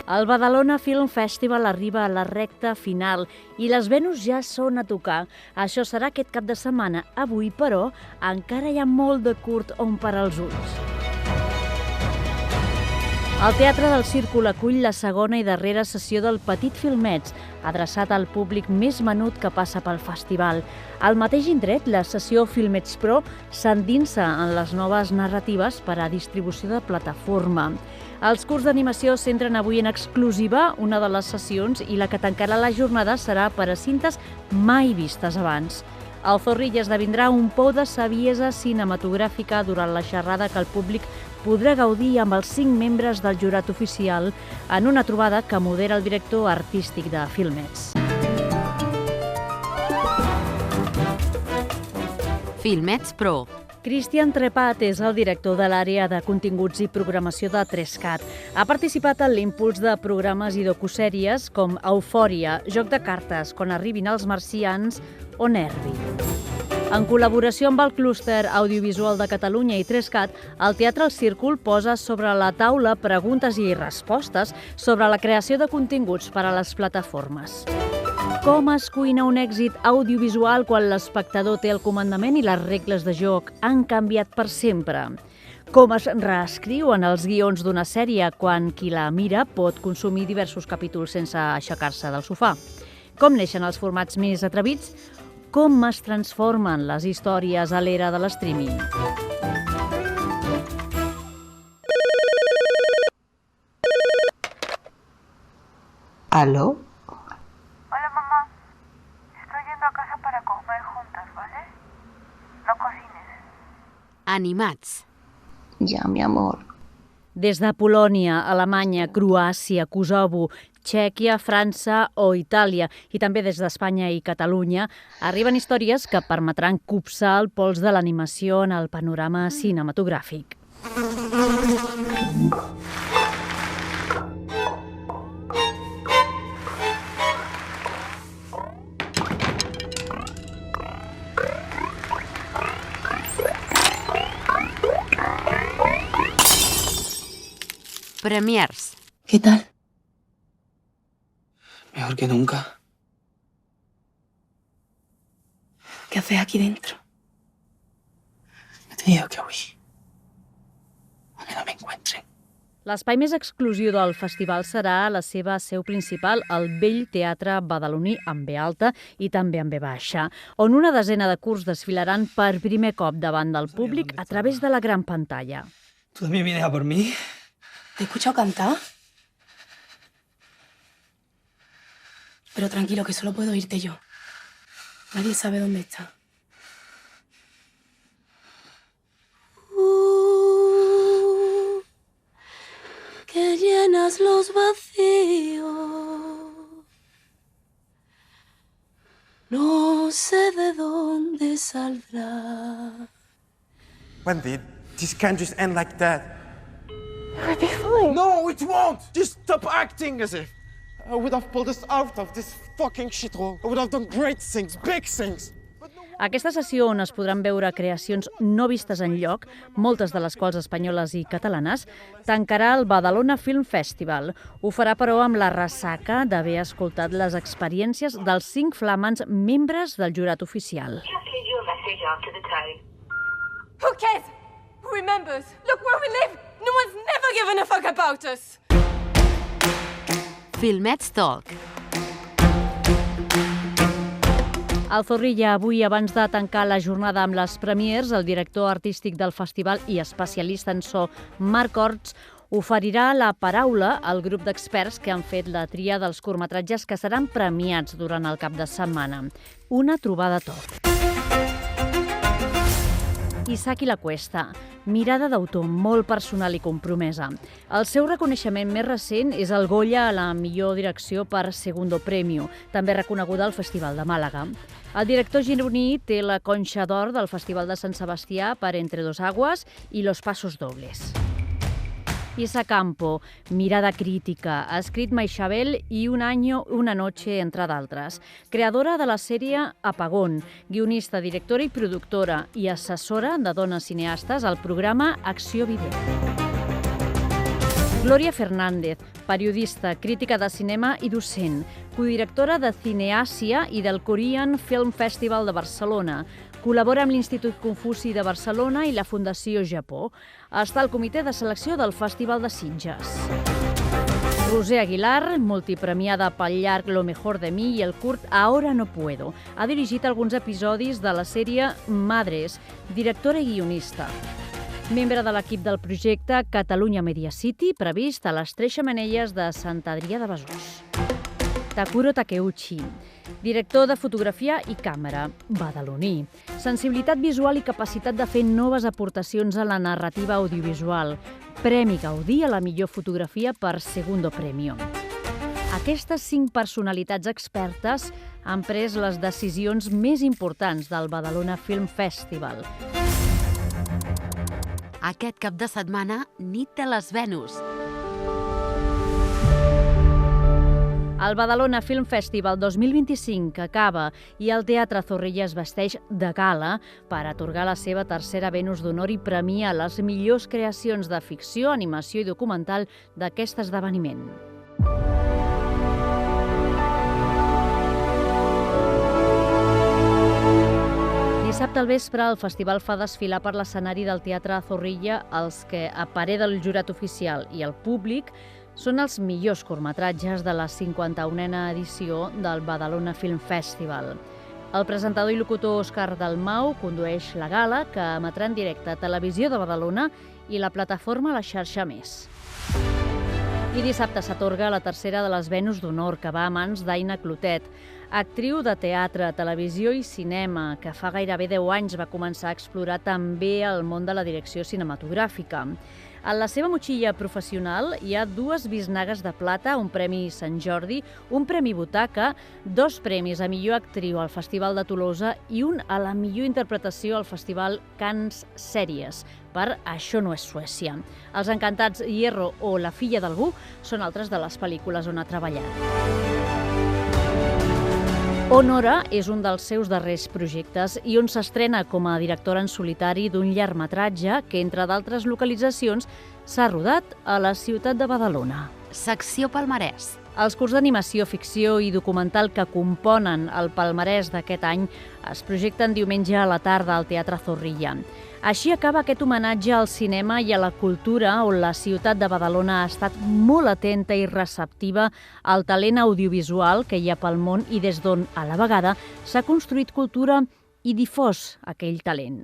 El Badalona Film Festival arriba a la recta final i les Venus ja són a tocar. Això serà aquest cap de setmana. Avui, però, encara hi ha molt de curt on parar els ulls. El Teatre del Círcul acull la segona i darrera sessió del Petit Filmets, adreçat al públic més menut que passa pel festival. Al mateix indret, la sessió Filmets Pro s'endinsa en les noves narratives per a distribució de plataforma. Els curts d'animació centren avui en exclusiva una de les sessions i la que tancarà la jornada serà per a cintes mai vistes abans. El Zorrilla esdevindrà un pou de saviesa cinematogràfica durant la xerrada que el públic podrà gaudir amb els 5 membres del jurat oficial en una trobada que modera el director artístic de Filmets. Filmets Pro. Cristian Trepat és el director de l'àrea de continguts i programació de 3CAT. Ha participat en l'impuls de programes i docusèries com Eufòria, Joc de cartes, Quan arribin els marcians o Nervi. En col·laboració amb el Clúster Audiovisual de Catalunya i 3CAT, el Teatre El Círcul posa sobre la taula preguntes i respostes sobre la creació de continguts per a les plataformes. Com es cuina un èxit audiovisual quan l'espectador té el comandament i les regles de joc han canviat per sempre? Com es reescriuen els guions d'una sèrie quan qui la mira pot consumir diversos capítols sense aixecar-se del sofà? Com neixen els formats més atrevits? Com es transformen les històries a l'era de l'streaming? ¿Aló? Hola, mamá. Estoy yendo a casa para comer juntas, ¿vale? No cocines. Animats. Ya, mi amor. Des de Polònia, Alemanya, Croàcia, Kosovo, Txèquia, França o Itàlia, i també des d'Espanya i Catalunya, arriben històries que permetran copsar el pols de l'animació en el panorama cinematogràfic. Premiers. ¿Qué tal? Mejor que nunca. ¿Qué haces aquí dentro? He tenido que huir. A que no me encuentren. L'espai més exclusiu del festival serà la seva seu principal, el Vell Teatre Badaloní, amb B alta i també amb B baixa, on una desena de curts desfilaran per primer cop davant del públic a través de la gran pantalla. ¿Tú también vienes a por mí? ¿Te he escuchado cantar? Pero tranquilo, que solo puedo oírte yo. Nadie sabe dónde está. Que llenas los vacíos. No sé de dónde saldrá. Wendy, this can't just end like that. We'll be fine. No, it won't! Just stop acting as if I would have pulled us out of this fucking shithole. I would have done great things, big things. Aquesta sessió, on es podran veure creacions no vistes enlloc, moltes de les quals espanyoles i catalanes, tancarà el Badalona Film Festival. Ho farà, però, amb la ressaca d'haver escoltat les experiències dels 5 flamants membres del jurat oficial. Who cares? Who remembers? Look where we live. No one's never given a fuck about us. Filmets Talk. El Zorrilla, avui, abans de tancar la jornada amb les premiers, el director artístic del festival i especialista en so, Marc Orts, oferirà la paraula al grup d'experts que han fet la tria dels curtmetratges que seran premiats durant el cap de setmana. Una trobada a tot. Isaki La Cuesta, mirada d'autor molt personal i compromesa. El seu reconeixement més recent és el Goya a la millor direcció per Segundo Premio, també reconeguda al Festival de Màlaga. El director gironí té la Conxa d'Or del Festival de Sant Sebastià per Entre dos aguas i Los pasos dobles. Isa Campo, mirada crítica, ha escrit Maixabel i Un año, una noche, entre d'altres. Creadora de la sèrie Apagón, guionista, directora i productora i assessora de dones cineastes al programa Acció Vídeo. Gloria Fernández, periodista, crítica de cinema i docent, codirectora de Cineàsia i del Korean Film Festival de Barcelona. Col·labora amb l'Institut Confuci de Barcelona i la Fundació Japó. Està al comitè de selecció del Festival de Sitges. Roser Aguilar, multipremiada pel llarg Lo mejor de mí i el curt Ahora no puedo. Ha dirigit alguns episodis de la sèrie Madres, directora i guionista. Membre de l'equip del projecte Catalunya Media City, previst a les 3 Xemeneies de Sant Adrià de Besòs. Takuro Takeuchi, director de fotografia i càmera, badaloní. Sensibilitat visual i capacitat de fer noves aportacions a la narrativa audiovisual. Premi Gaudí a la millor fotografia per Segundo Premio. Aquestes 5 personalitats expertes han pres les decisions més importants del Badalona Film Festival. Aquest cap de setmana, Nit de les Venus. El Badalona Film Festival 2025 acaba i el Teatre Zorrilla es vesteix de gala per atorgar la seva tercera Venus d'Honor i premiar les millors creacions de ficció, animació i documental d'aquest esdeveniment. Dissabte al vespre, el festival fa desfilar per l'escenari del Teatre Zorrilla els que, a parer del jurat oficial i el públic, són els millors curtmetratges de la 51a edició del Badalona Film Festival. El presentador i locutor Òscar Dalmau condueix la gala, que emetrà en directe a Televisió de Badalona i la plataforma La Xarxa Més. I dissabte s'atorga la tercera de les Venus d'Honor, que va a mans d'Aina Clotet, actriu de teatre, televisió i cinema, que fa gairebé 10 anys va començar a explorar també el món de la direcció cinematogràfica. En la seva motxilla professional hi ha 2 bisnagues de plata, un premi Sant Jordi, un premi Butaca, 2 premis a millor actriu al Festival de Tolosa i un a la millor interpretació al Festival Cannes Sèries, per Això no és Suècia. Els Encantats, Hierro o La filla d'algú són altres de les pel·lícules on ha treballat. Honora és un dels seus darrers projectes i on s'estrena com a directora en solitari d'un llargmetratge que, entre d'altres localitzacions, s'ha rodat a la ciutat de Badalona. Secció Palmarès. Els curts d'animació, ficció i documental que componen el palmarès d'aquest any es projecten diumenge a la tarda al Teatre Zorrilla. Així acaba aquest homenatge al cinema i a la cultura, on la ciutat de Badalona ha estat molt atenta i receptiva al talent audiovisual que hi ha pel món i des d'on, a la vegada, s'ha construït cultura i difós aquell talent.